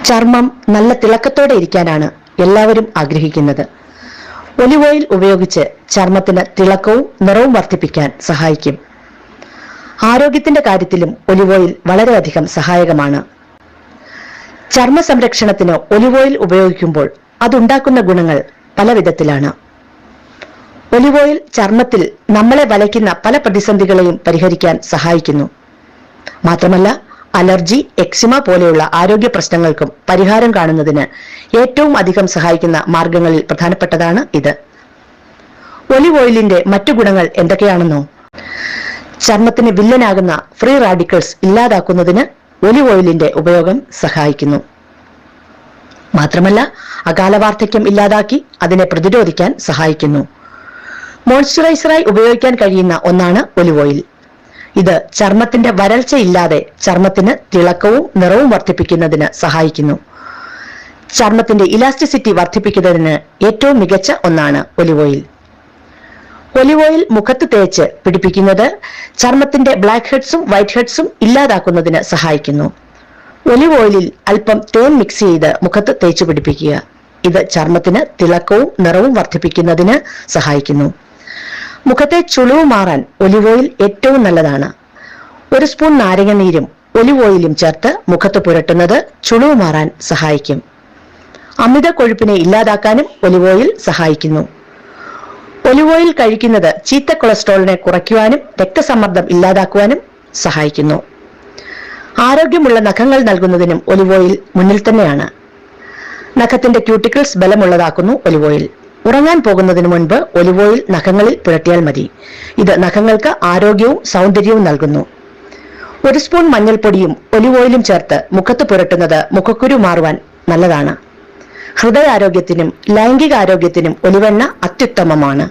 ചർമ്മം നല്ല തിളക്കത്തോടെ ഇരിക്കാനാണ് എല്ലാവരും ആഗ്രഹിക്കുന്നത്. ഒലിവ് ഓയിൽ ഉപയോഗിച്ച് ചർമ്മത്തിന് തിളക്കവും നിറവും വർദ്ധിപ്പിക്കാൻ സഹായിക്കും. ആരോഗ്യത്തിന്റെ കാര്യത്തിലും ഒലിവ് ഓയിൽ വളരെയധികം സഹായകമാണ്. ചർമ്മ സംരക്ഷണത്തിന് ഒലിവ് ഓയിൽ ഉപയോഗിക്കുമ്പോൾ അതുണ്ടാക്കുന്ന ഗുണങ്ങൾ പല വിധത്തിലാണ്. ഒലിവ് ഓയിൽ ചർമ്മത്തിൽ നമ്മളെ വലയ്ക്കുന്ന പല പ്രതിസന്ധികളെയും പരിഹരിക്കാൻ സഹായിക്കുന്നു. മാത്രമല്ല, അലർജി, എക്സിമ പോലെയുള്ള ആരോഗ്യ പ്രശ്നങ്ങൾക്കും പരിഹാരം കാണുന്നതിന് ഏറ്റവും അധികം സഹായിക്കുന്ന മാർഗങ്ങളിൽ പ്രധാനപ്പെട്ടതാണ് ഇത്. ഒലിവ് ഓയിലിന്റെ മറ്റു ഗുണങ്ങൾ എന്തൊക്കെയാണെന്നോ? ചർമ്മത്തിന് വില്ലനാകുന്ന ഫ്രീ റാഡിക്കൽസ് ഇല്ലാതാക്കുന്നതിന് ഒലിവ് ഓയിലിന്റെ ഉപയോഗം സഹായിക്കുന്നു. മാത്രമല്ല, അകാല വാർദ്ധക്യം ഇല്ലാതാക്കി അതിനെ പ്രതിരോധിക്കാൻ സഹായിക്കുന്നു. മോയ്സ്ചറൈസറായി ഉപയോഗിക്കാൻ കഴിയുന്ന ഒന്നാണ് ഒലിവ് ഓയിൽ. ഇത് ചർമ്മത്തിന്റെ വരൾച്ചയില്ലാതെ ചർമ്മത്തിന് തിളക്കവും നിറവും വർദ്ധിപ്പിക്കുന്നതിന് സഹായിക്കുന്നു. ചർമ്മത്തിന്റെ ഇലാസ്റ്റിസിറ്റി വർദ്ധിപ്പിക്കുന്നതിന് ഏറ്റവും മികച്ച ഒന്നാണ് ഒലിവ് ഓയിൽ. ഒലിവ് ഓയിൽ മുഖത്ത് തേച്ച് പിടിപ്പിക്കുന്നത് ചർമ്മത്തിന്റെ ബ്ലാക്ക് ഹെഡ്സും വൈറ്റ് ഹെഡ്സും ഇല്ലാതാക്കുന്നതിന് സഹായിക്കുന്നു. ഒലിവ് ഓയിലിൽ അല്പം തേൻ മിക്സ് ചെയ്ത് മുഖത്ത് തേച്ച് പിടിപ്പിക്കുക. ഇത് ചർമ്മത്തിന് തിളക്കവും നിറവും വർദ്ധിപ്പിക്കുന്നതിന് സഹായിക്കുന്നു. മുഖത്തെ ചുളിവ് മാറാൻ ഒലിവ് ഓയിൽ ഏറ്റവും നല്ലതാണ്. 1 സ്പൂൺ നാരങ്ങ നീരും ഒലിവ് ഓയിലും ചേർത്ത് മുഖത്ത് പുരട്ടുന്നത് ചുളിവ് മാറാൻ സഹായിക്കും. അമിത കൊഴുപ്പിനെ ഇല്ലാതാക്കാനും ഒലിവ് ഓയിൽ സഹായിക്കുന്നു. ഒലിവ് ഓയിൽ കഴിക്കുന്നത് ചീത്ത കൊളസ്ട്രോളിനെ കുറയ്ക്കുവാനും രക്തസമ്മർദ്ദം ഇല്ലാതാക്കുവാനും സഹായിക്കുന്നു. ആരോഗ്യമുള്ള നഖങ്ങൾ നൽകുന്നതിനും ഒലിവ് ഓയിൽ മുന്നിൽ തന്നെയാണ്. നഖത്തിന്റെ ക്യൂട്ടിക്കിൾസ് ബലമുള്ളതാക്കുന്നു ഒലിവ് ഓയിൽ. ഉറങ്ങാൻ പോകുന്നതിന് മുൻപ് ഒലിവ് ഓയിൽ നഖങ്ങളിൽ പുരട്ടിയാൽ മതി. ഇത് നഖങ്ങൾക്ക് ആരോഗ്യവും സൗന്ദര്യവും നൽകുന്നു. 1 സ്പൂൺ മഞ്ഞൾപ്പൊടിയും ഒലിവ് ഓയിലും ചേർത്ത് മുഖത്ത് പുരട്ടുന്നത് മുഖക്കുരു മാറുവാൻ നല്ലതാണ്. ഹൃദയാരോഗ്യത്തിനും ലൈംഗിക ആരോഗ്യത്തിനും ഒലിവെണ്ണ അത്യുത്തമമാണ്.